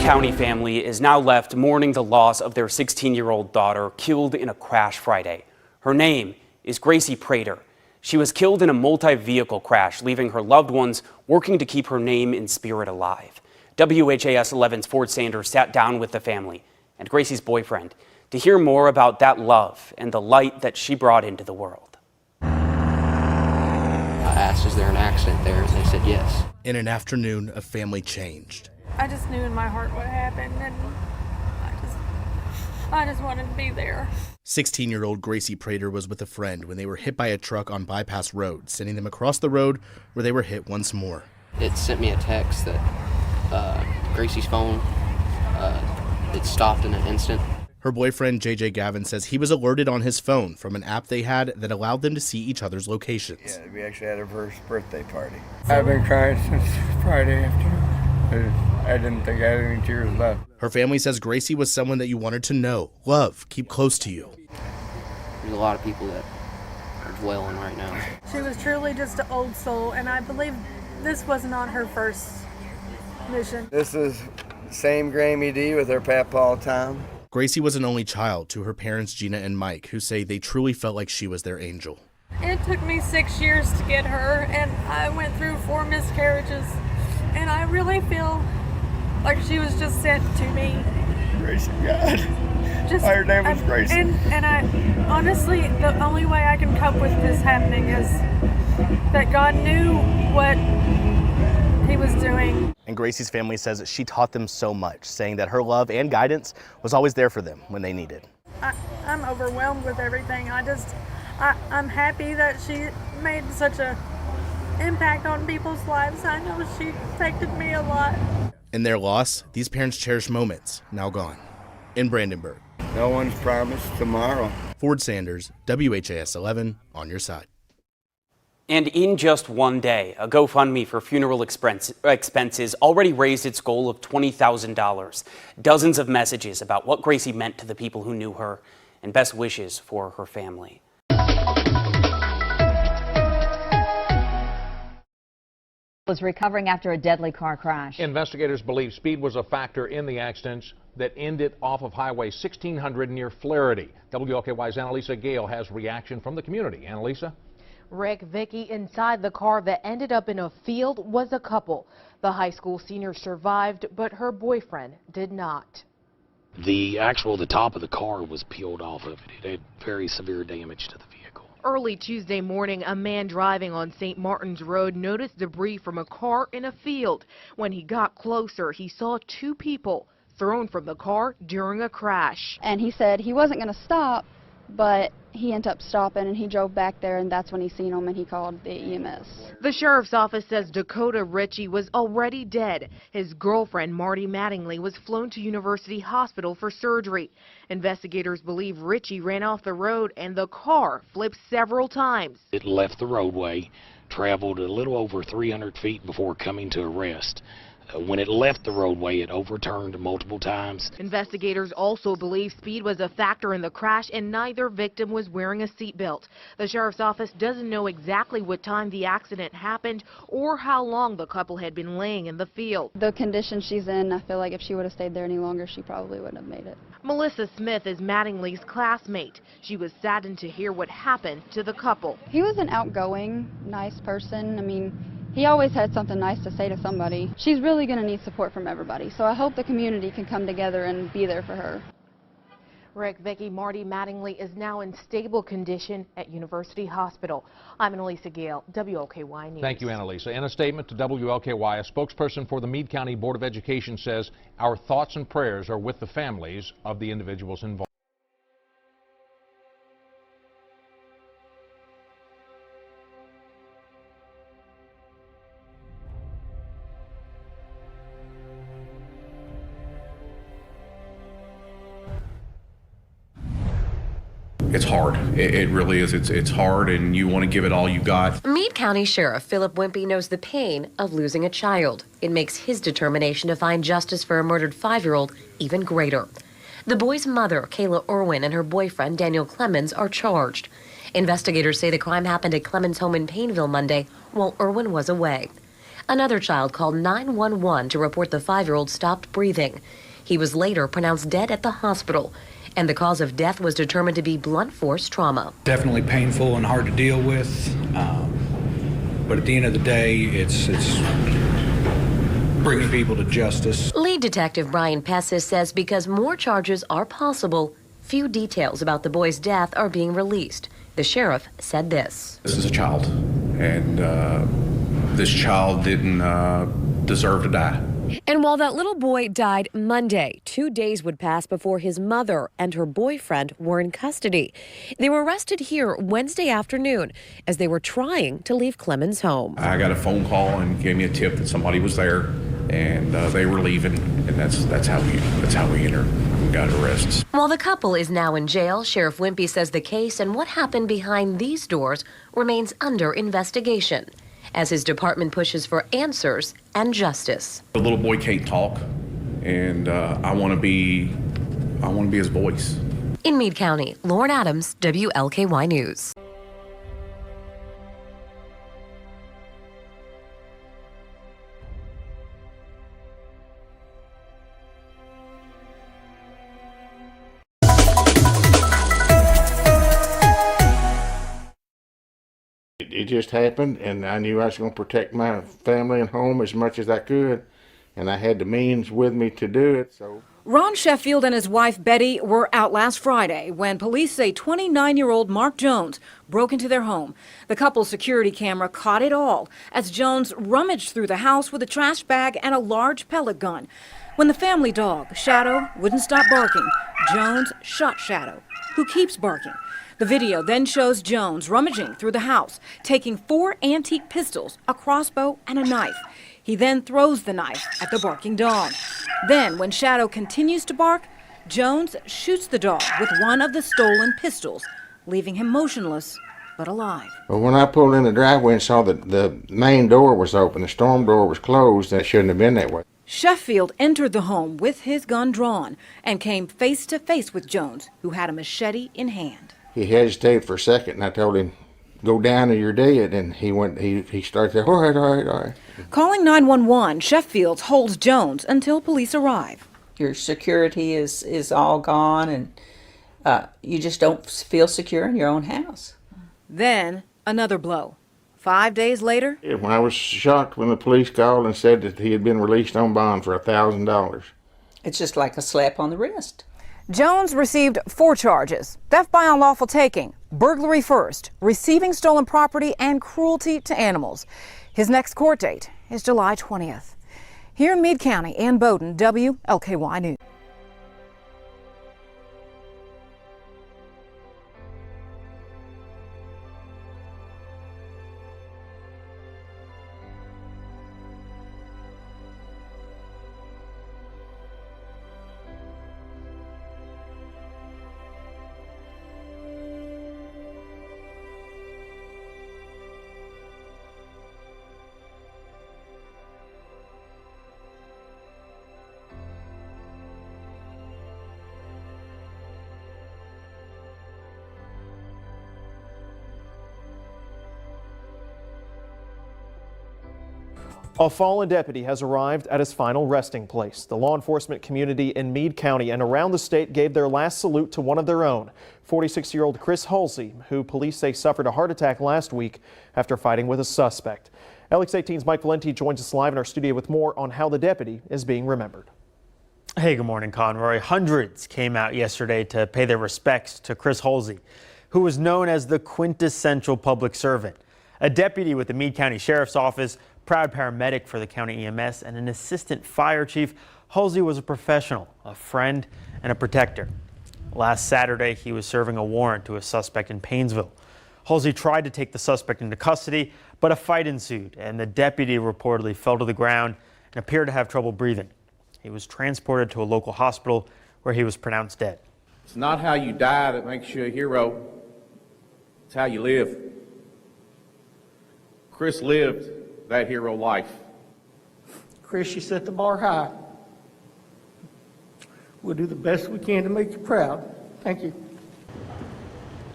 County family is now left mourning the loss of their 16-year-old daughter killed in a crash Friday. Her name is Gracie Prater. She was killed in a multi-vehicle crash, leaving her loved ones working to keep her name and spirit alive. WHAS 11's Ford Sanders sat down with the family and Gracie's boyfriend to hear more about that love and the light that she brought into the world. I asked, is there an accident there? And they said yes. In an afternoon, a family changed. I just knew in my heart what happened, and I just wanted to be there. 16-year-old Gracie Prater was with a friend when they were hit by a truck on Bypass Road, sending them across the road where they were hit once more. It sent me a text that Gracie's phone, it stopped in an instant. Her boyfriend, JJ Gavin, says he was alerted on his phone from an app they had that allowed them to see each other's locations. Yeah, we actually had her first birthday party. I've been crying since Friday afternoon. I didn't think I had any tears left. Her family says Gracie was someone that you wanted to know, love, keep close to you. There's a lot of people that are dwelling right now. She was truly just an old soul, and I believe this was not her first mission. This is same Grammy D with her Papaw Tom. Gracie was an only child to her parents, Gina and Mike, who say they truly felt like she was their angel. It took me 6 years to get her, and I went through 4 miscarriages, and I really feel like she was just sent to me. Grace of God. Her name was Grace. And I honestly, the only way I can cope with this happening is that God knew what He was doing. And Gracie's family says that she taught them so much, saying that her love and guidance was always there for them when they needed. I'm overwhelmed with everything. I'm happy that she made such a impact on people's lives. I know she affected me a lot. In their loss, these parents cherish moments now gone. In Brandenburg, No one's promised tomorrow. Ford Sanders, WHAS 11, on your side. And in just one day, a GoFundMe for funeral expenses already raised its goal of $20,000. Dozens of messages about what Gracie meant to the people who knew her and best wishes for her family. Was recovering after a deadly car crash. Investigators believe speed was a factor in the accidents that ended off of Highway 1600 near Flaherty. WLKY's Annalisa Gale has reaction from the community. Annalisa? Rick, Vicky, inside the car that ended up in a field was a couple. The high school senior survived, but her boyfriend did not. The top of the car was peeled off of it. It had very severe damage to the vehicle. Early Tuesday morning, a man driving on St. Martin's Road noticed debris from a car in a field. When he got closer, he saw 2 people thrown from the car during a crash. And he said he wasn't going to stop, but he ended up stopping, and he drove back there, and that's when he seen him, and he called the EMS. The sheriff's office says Dakota Ritchie was already dead. His girlfriend, Marty Mattingly, was flown to University Hospital for surgery. Investigators believe Ritchie ran off the road, and the car flipped several times. It left the roadway, traveled a little over 300 feet before coming to a rest. When it left the roadway, it overturned multiple times. Investigators also believe speed was a factor in the crash, and neither victim was wearing a seatbelt. The sheriff's office doesn't know exactly what time the accident happened or how long the couple had been laying in the field. The condition she's in, I feel like if she would have stayed there any longer, she probably wouldn't have made it. Melissa Smith is Mattingly's classmate. She was saddened to hear what happened to the couple. He was an outgoing, nice person. I mean, he always had something nice to say to somebody. She's really going to need support from everybody, so I hope the community can come together and be there for her. Rick, Vicky, Marty Mattingly is now in stable condition at University Hospital. I'm Annalisa Gale, WLKY News. Thank you, Annalisa. In a statement to WLKY, a spokesperson for the Meade County Board of Education says, "Our thoughts and prayers are with the families of the individuals involved." It's hard. It really is. It's hard, and you want to give it all you got. Meade County Sheriff Philip Wimpy knows the pain of losing a child. It makes his determination to find justice for a murdered 5-year-old even greater. The boy's mother, Kayla Irwin, and her boyfriend, Daniel Clemens, are charged. Investigators say the crime happened at Clemens' home in Painville Monday while Irwin was away. Another child called 911 to report the 5-year-old stopped breathing. He was later pronounced dead at the hospital, and the cause of death was determined to be blunt force trauma. Definitely painful and hard to deal with, but at the end of the day, it's bringing people to justice. Lead Detective Brian Pessis says because more charges are possible, few details about the boy's death are being released. The sheriff said this. This is a child, and this child didn't deserve to die. And while that little boy died Monday, 2 days would pass before his mother and her boyfriend were in custody. They were arrested here Wednesday afternoon as they were trying to leave Clemens' home. I got a phone call and gave me a tip that somebody was there, and they were leaving, and that's how we entered and got arrested. While the couple is now in jail, Sheriff Wimpy says the case and what happened behind these doors remains under investigation as his department pushes for answers and justice. The little boy can't talk, and I want to be his voice. In Meade County, Lauren Adams, WLKY News. It just happened, and I knew I was going to protect my family and home as much as I could, and I had the means with me to do it. So Ron Sheffield and his wife Betty were out last Friday when police say 29-year-old Mark Jones broke into their home. The couple's security camera caught it all as Jones rummaged through the house with a trash bag and a large pellet gun. When the family dog, Shadow, wouldn't stop barking, Jones shot Shadow, who keeps barking. The video then shows Jones rummaging through the house, taking 4 antique pistols, a crossbow, and a knife. He then throws the knife at the barking dog. Then, when Shadow continues to bark, Jones shoots the dog with one of the stolen pistols, leaving him motionless but alive. Well, when I pulled in the driveway and saw that the main door was open, the storm door was closed, that shouldn't have been that way. Sheffield entered the home with his gun drawn and came face to face with Jones, who had a machete in hand. He hesitated for a second, and I told him, "Go down or you're dead." And he started to, all right. Calling 911, Sheffield holds Jones until police arrive. Your security is all gone, and you just don't feel secure in your own house. Then another blow. 5 days later, When I was shocked when the police called and said that he had been released on bond for $1,000. It's just like a slap on the wrist. Jones received 4 charges: theft by unlawful taking, burglary first, receiving stolen property, and cruelty to animals. His next court date is July 20th. Here in Meade County, Ann Bowden, WLKY News. A fallen deputy has arrived at his final resting place. The law enforcement community in Meade County and around the state gave their last salute to one of their own, 46-year-old Chris Halsey, who police say suffered a heart attack last week after fighting with a suspect. LX18's Mike Valenti joins us live in our studio with more on how the deputy is being remembered. Hey, good morning, Conroy. Hundreds came out yesterday to pay their respects to Chris Halsey, who was known as the quintessential public servant, a deputy with the Meade County Sheriff's Office, proud paramedic for the county EMS, and an assistant fire chief. Halsey was a professional, a friend, and a protector. Last Saturday, he was serving a warrant to a suspect in Painesville. Halsey tried to take the suspect into custody, but a fight ensued, and the deputy reportedly fell to the ground and appeared to have trouble breathing. He was transported to a local hospital where he was pronounced dead. It's not how you die that makes you a hero. It's how you live. Chris lived that hero life. Chris, you set the bar high. We'll do the best we can to make you proud. Thank you.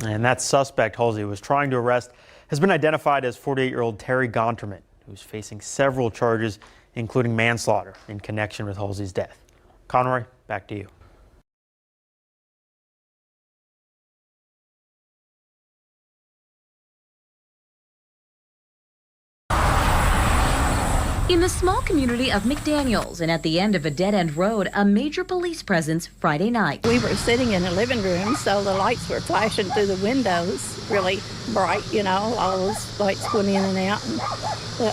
And that suspect Halsey was trying to arrest has been identified as 48-year-old Terry Gonterman. who's facing several charges, including manslaughter in connection with Halsey's death. Conroy, back to you. In the small community of McDaniels and at the end of a dead-end road, a major police presence Friday night. We were sitting in the living room, so the lights were flashing through the windows, really bright, you know, all those lights going in and out. And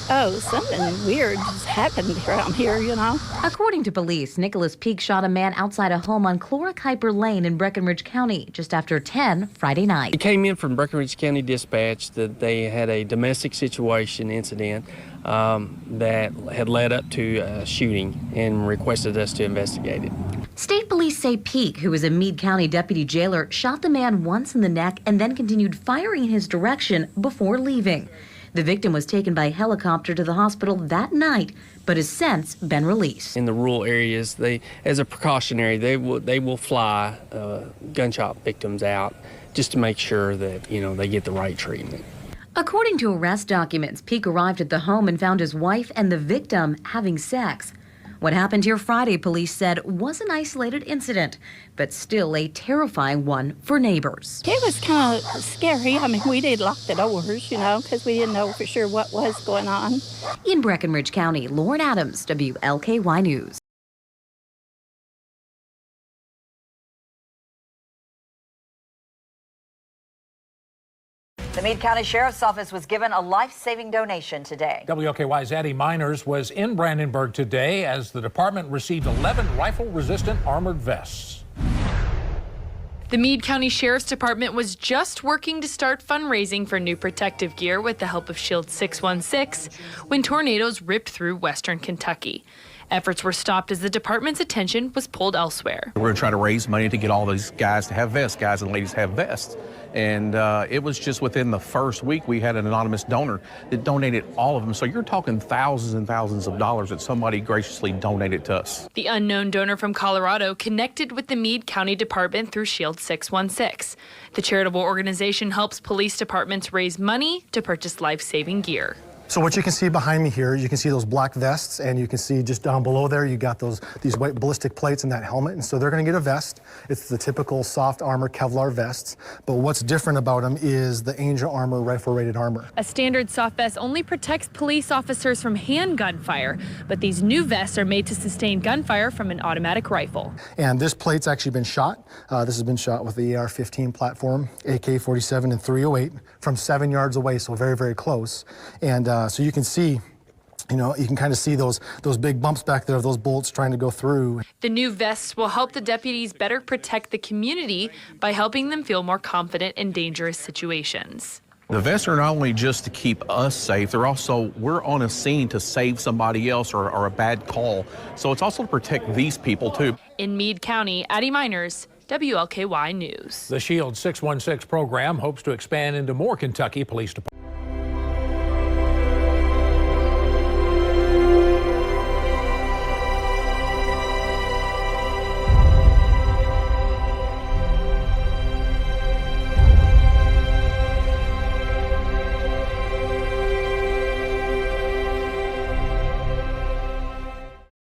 oh, something weird just happened around here, you know. According to police, Nicholas Peak shot a man outside a home on Chlora-Kuiper Lane in Breckenridge County just after 10 Friday night. It came in from Breckenridge County Dispatch that they had a domestic situation incident that had led up to a shooting and requested us to investigate it. State police say Peak, who is a Meade County deputy jailer, shot the man once in the neck and then continued firing in his direction before leaving. The victim was taken by helicopter to the hospital that night, but has since been released. In the rural areas, as a precautionary, they will fly gunshot victims out just to make sure that, you know, they get the right treatment. According to arrest documents, Peak arrived at the home and found his wife and the victim having sex. What happened here Friday, police said, was an isolated incident, but still a terrifying one for neighbors. It was kind of scary. I mean, we did lock the doors, you know, because we didn't know for sure what was going on. In Breckenridge County, Lauren Adams, WLKY News. The Meade County Sheriff's Office was given a life-saving donation today. WLKY's Addie Miners was in Brandenburg today as the department received 11 rifle-resistant armored vests. The Meade County Sheriff's Department was just working to start fundraising for new protective gear with the help of Shield 616 when tornadoes ripped through western Kentucky. Efforts were stopped as the department's attention was pulled elsewhere. We're going to try to raise money to get all these guys to have vests, guys and ladies have vests. And it was just within the first week we had an anonymous donor that donated all of them. So you're talking thousands and thousands of dollars that somebody graciously donated to us. The unknown donor from Colorado connected with the Meade County Department through Shield 616. The charitable organization helps police departments raise money to purchase life-saving gear. So what you can see behind me here, you can see those black vests, and you can see just down below there, you got these white ballistic plates and that helmet. And so they're going to get a vest. It's the typical soft armor Kevlar vests. But what's different about them is the Angel Armor rifle-rated armor. A standard soft vest only protects police officers from handgun fire, but these new vests are made to sustain gunfire from an automatic rifle. And this plate's actually been shot. This has been shot with the AR-15 platform, AK-47 and .308 from 7 yards away, so very, very close. And so you can see, you know, you can kind of see those big bumps back there of those bullets trying to go through. The new vests will help the deputies better protect the community by helping them feel more confident in dangerous situations. The vests are not only just to keep us safe, they're also, we're on a scene to save somebody else or a bad call. So it's also to protect these people too. In Meade County, Addie Miners, WLKY News. The Shield 616 program hopes to expand into more Kentucky police departments.